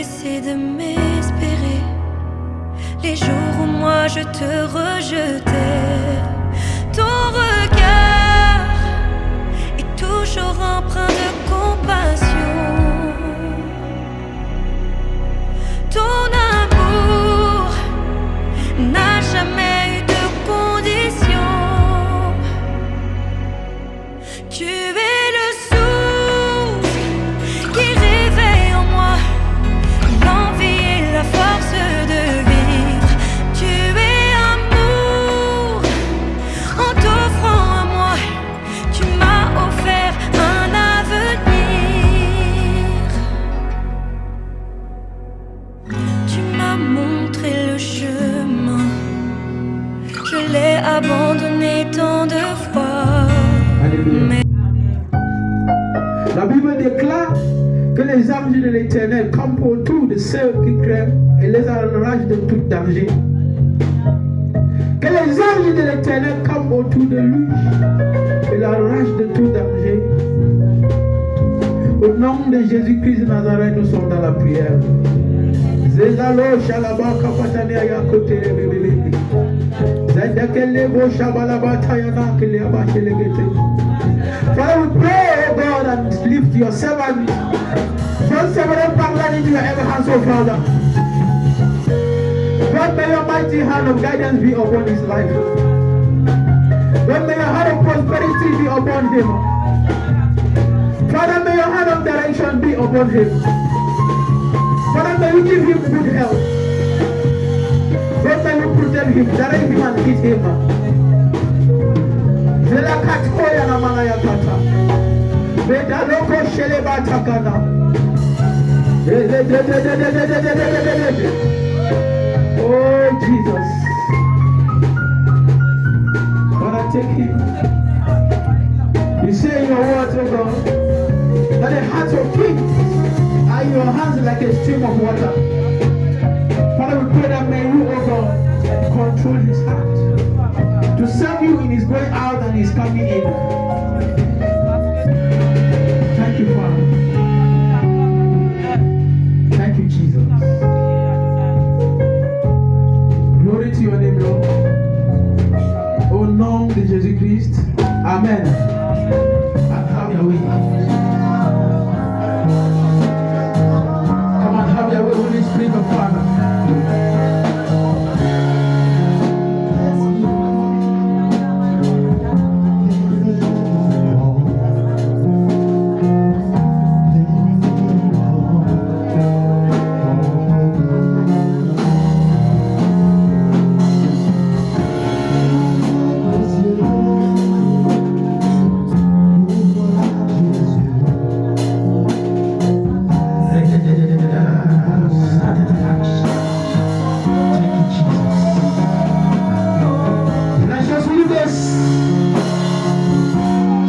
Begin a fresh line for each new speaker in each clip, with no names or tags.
cessé de m'espérer. Les jours où moi je te rejetais, ton regard est toujours empreint de compassion. Ton amour n'a jamais eu de condition. Tu es le souffle qui réveille en moi l'envie et la force de vivre. Tu es amour, en t'offrant à moi, tu m'as offert un avenir. Tu m'as montré le chemin, je l'ai abandonné tant de fois. Mais
la Bible déclare que les anges de l'Éternel campent autour de ceux qui craignent et les enragent de tout danger. Que les anges de l'Éternel campent autour de lui et l'enragent de tout danger. Au nom de Jésus-Christ de Nazareth, nous sommes dans la prière. Zezalo shalaba kapatania ya kote bebele. Zedekele bo shabalaba tayana kele abashelegete. Father, we pray, oh God, and lift your servant. John 7 Panglan into your ever hands, oh Father. God, may your mighty hand of guidance be upon his life. God, may your hand of prosperity be upon him. Father, may your hand of direction be upon him. Father, may you give him good health. God, may you protect him, direct him and lead him. Zela katoya na mana ya kata. Beda loko shele batakana. Oh Jesus. Father, take him. You say in your words, oh God, that the hearts of kings are in your hands like a stream of water. Father, we pray that may you, oh God, control his heart to serve you in his going out and his coming in. Thank you, Father. Thank you, Jesus. Glory to your name, Lord. Au nom de Jésus-Christ. Amen. Have your way. Come on, have your way, Holy Spirit of Father.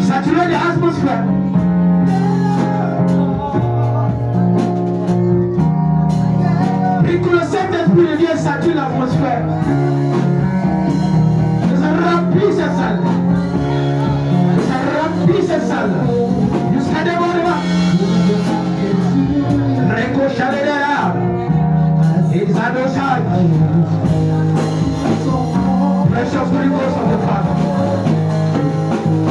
Saturate the atmosphere. Écoute le Saint-Esprit de Dieu sature l'atmosphère. Ça remplit cette salle. Ça remplit cette salle. Jusqu'à débordement. Récochaler les larmes. Ils adossent. Precious Holy Ghost of the Father.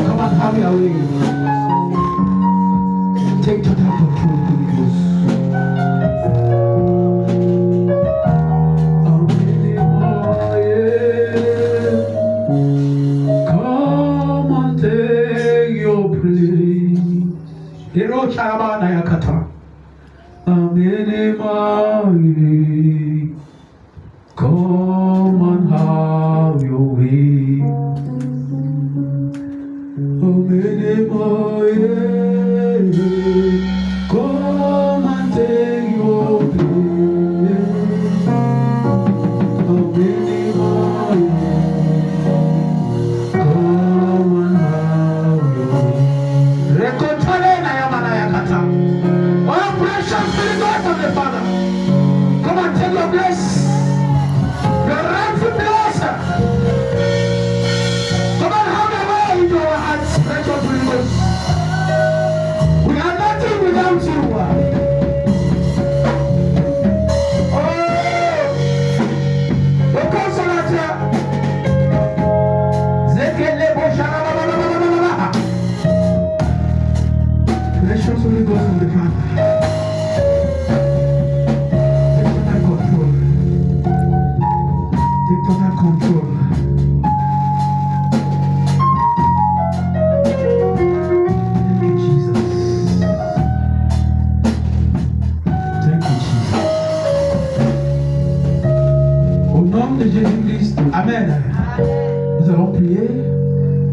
Come on, have your way. Take total control, Holy Ghost. Come on, take your place. Hero Charabana Yakata. Come and have your way. Come and take your place. Come and have your way. Recontale na yamana yakata. Oh, precious Spirit of the Father. Come and take your place. Nous allons prier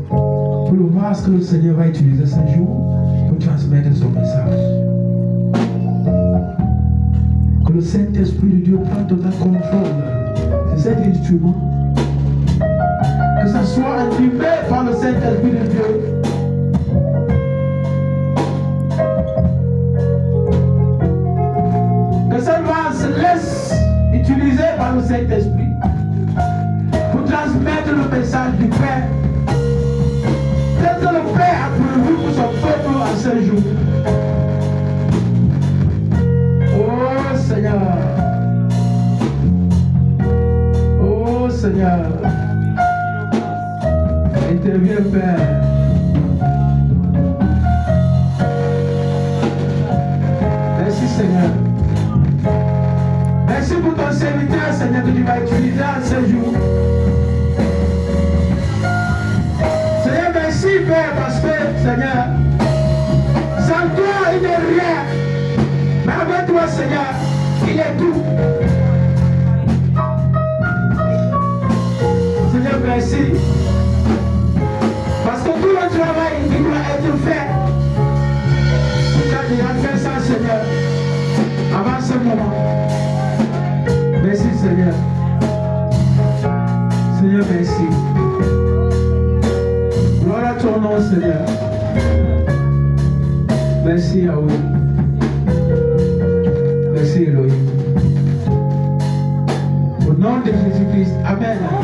pour le voir ce que le Seigneur va utiliser ce jour pour transmettre son message. Que le Saint-Esprit de Dieu prenne total contrôle de cet instrument. Que ça soit animé par le Saint-Esprit de Dieu. Que cette voix se laisse utiliser par le Saint-Esprit pour transmettre le message du Père. Tel que le Père a prévu pour son peuple à ce jour. Oh Seigneur. Oh Seigneur. Interviens, Père. Merci, Seigneur. Merci pour ton serviteur, Seigneur, que tu vas utiliser en ce jour. Seigneur, merci, Père, parce que, Seigneur, sans toi, il n'est rien. Mais avec toi, Seigneur, il est tout. Seigneur, merci. Parce que tout le travail, il doit être fait. Tu as déjà fait ça, Seigneur, avant ce moment. Merci, Seigneur. Seigneur, merci. Gloire à ton nom, Seigneur. Merci, Yahweh. Merci, Elohim. Au nom de Jésus-Christ. Amen.
Oh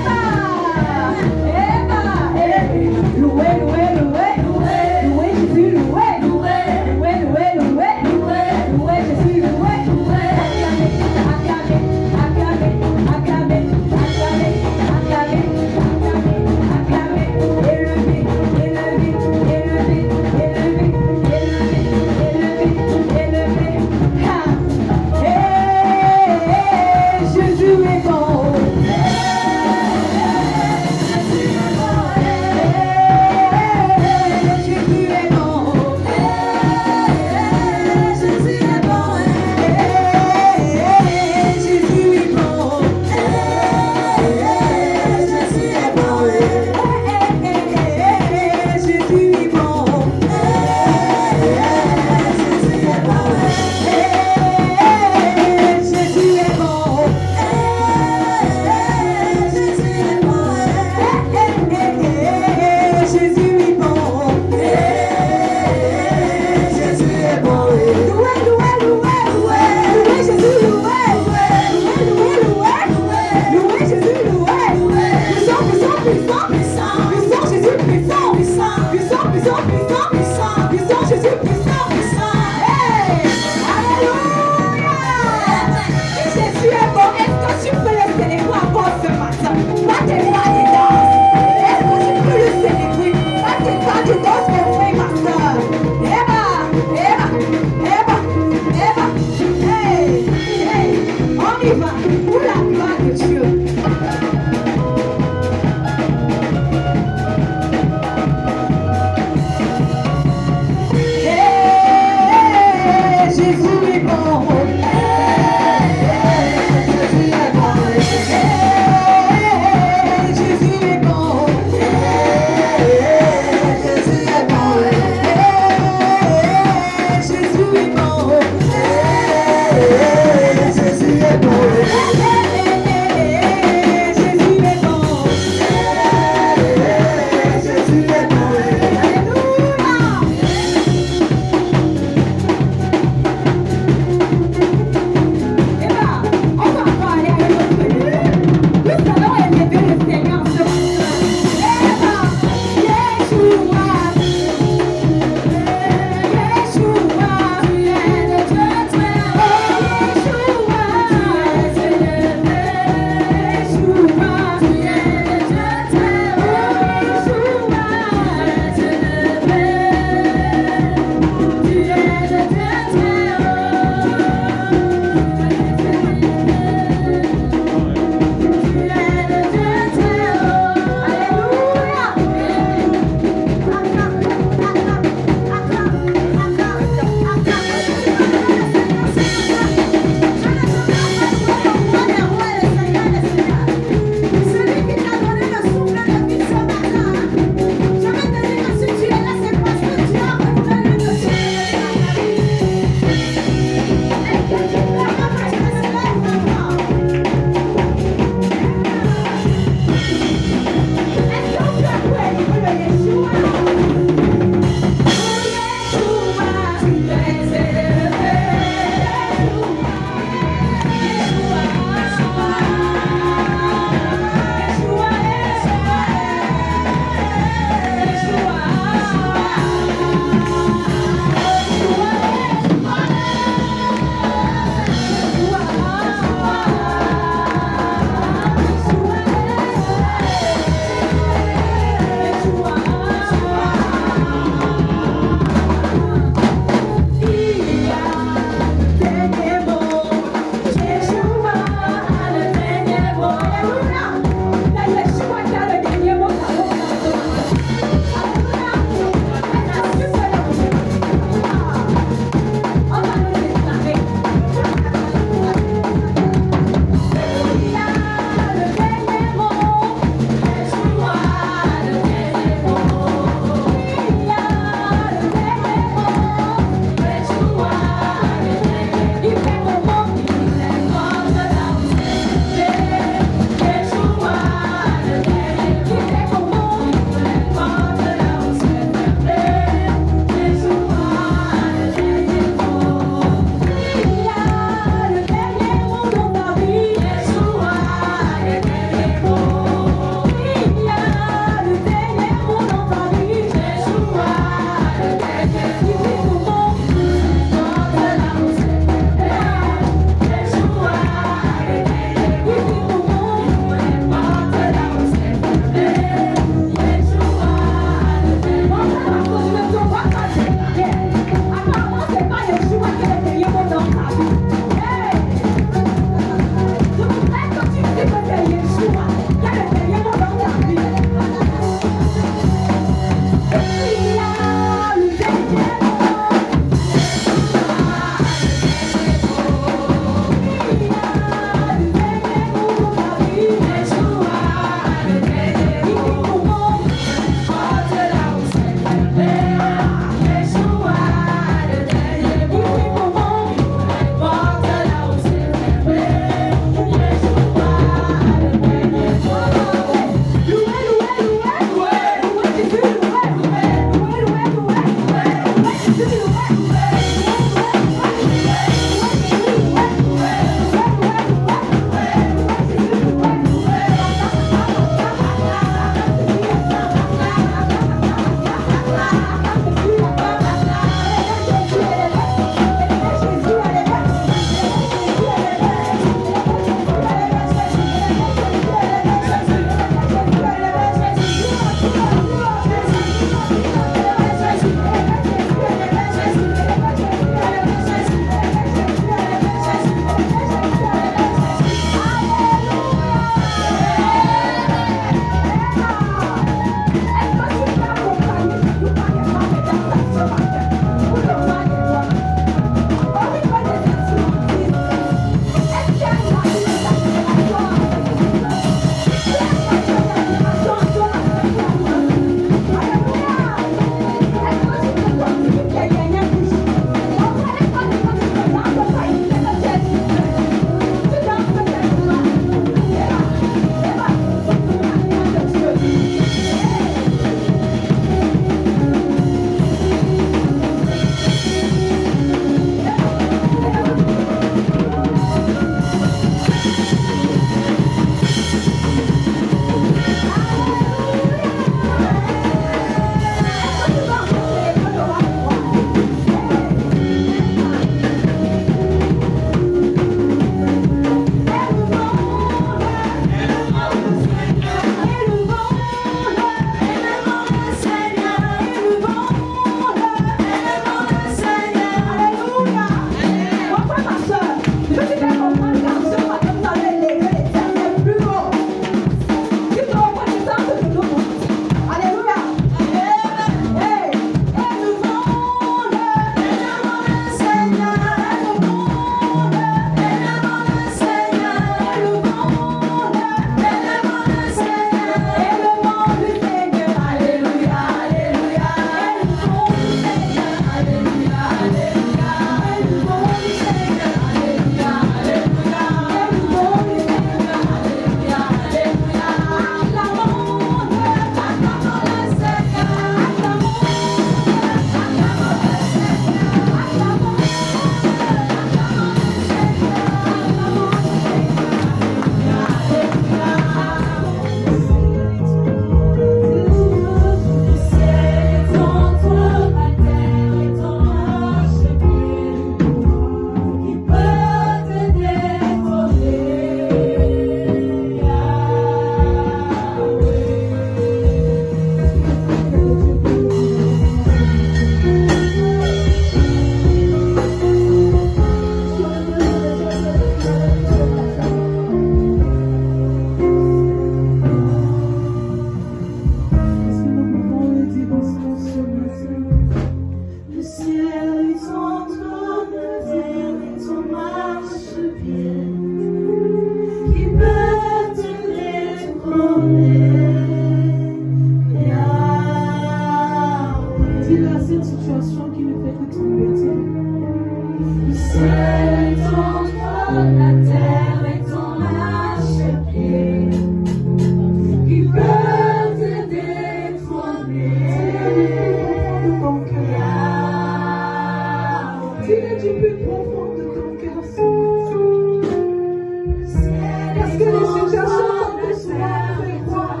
personne comme te soit fait croire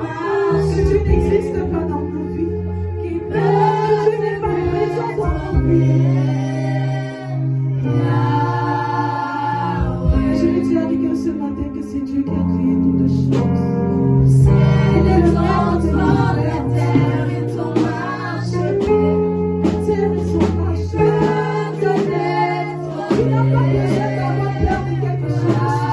que tu n'existes pas dans ma vie, que tu n'es pas présent dans ma vie. Je vais dire à quelqu'un ce matin que c'est Dieu qui a créé toutes choses. Il est le maître de la terre et ton marché. La terre et son marché. Il n'a pas besoin d'avoir peur de quelque chose.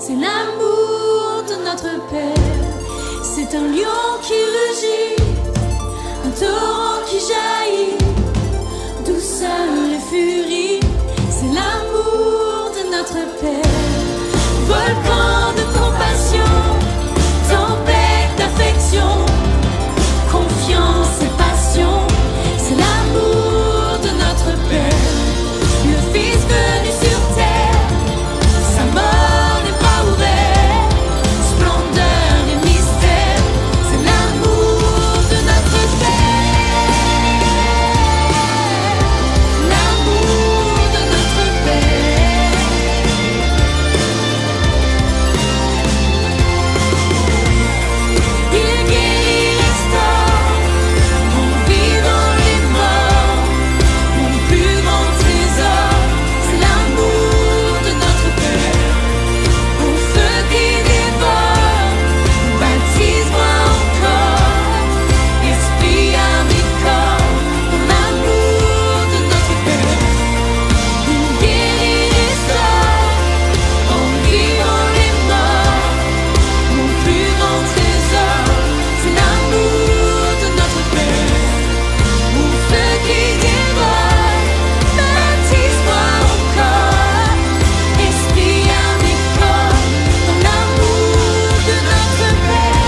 c'est l'amour de notre Père. C'est un lion qui rugit, un torrent qui jaillit, d'où seule les furies. C'est l'amour de notre Père. Volcan de compassion, tempête d'affection, confiance et passion. C'est l'amour de notre Père. Le Fils venu sur terre, sa mort n'est pas ouverte, splendeur et mystère. C'est l'amour de notre Père. L'amour de notre Père. Il guérit, restaure, en vivant les morts. Mon plus grand trésor, c'est l'amour de notre Père. Au feu qui dévore, baptise-moi encore, esprit à mes corps, mon amour de notre Père. Il guérit, restaure, en vivant les morts. Mon plus grand trésor, c'est l'amour de notre Père. Au feu qui dévore, baptise-moi encore, esprit à mes corps, dans l'amour de notre Père.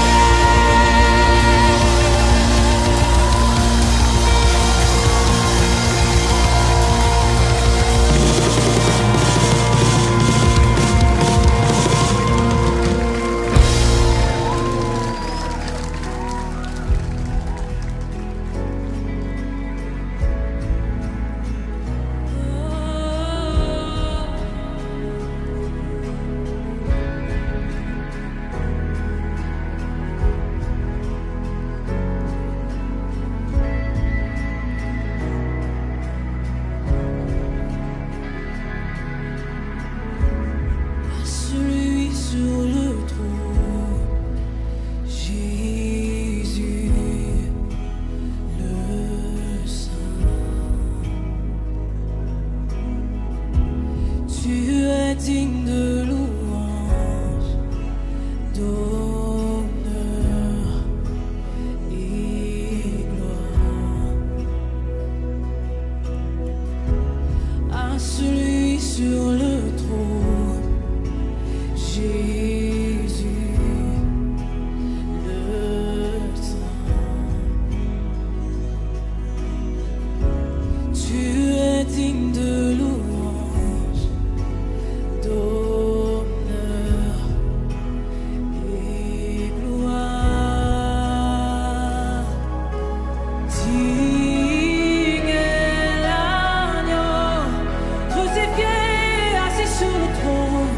Celui sur le trône, Jésus, le Saint. Tu es digne de louange, d'honneur et gloire. À celui sur le trône, Jésus, le Saint. Tu es digne de louange, d'honneur et gloire. Digne est l'agneau, crucifié, assis sur le trône.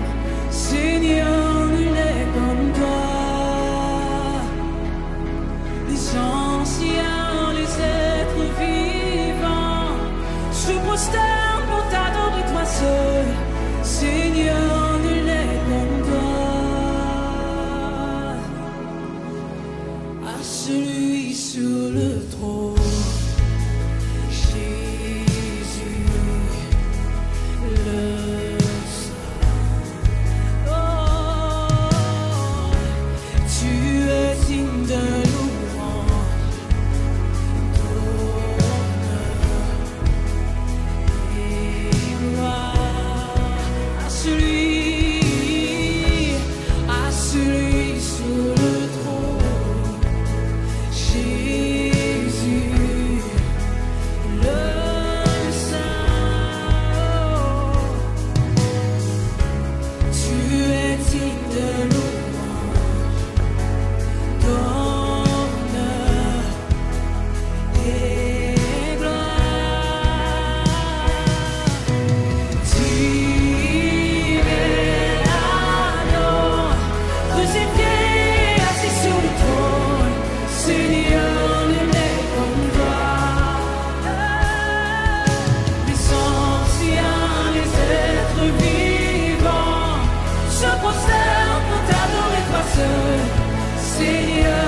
Seigneur, nul n'est comme toi. Les anciens, les êtres vivants se prosternent pour t'adorer toi seul. Seigneur, nul n'est comme toi. À celui sur le trône, Jésus, le Saint. Oh, tu es digne de louange, d'honneur et gloire. À celui sur le trône, Jésus, le Saint. Tu es digne de louange, d'honneur et gloire. Digne est l'agneau, crucifié, assis sur le trône. Seigneur, nul n'est comme toi. Les anciens, les êtres vivants se prosternent pour t'adorer toi seul. Seigneur,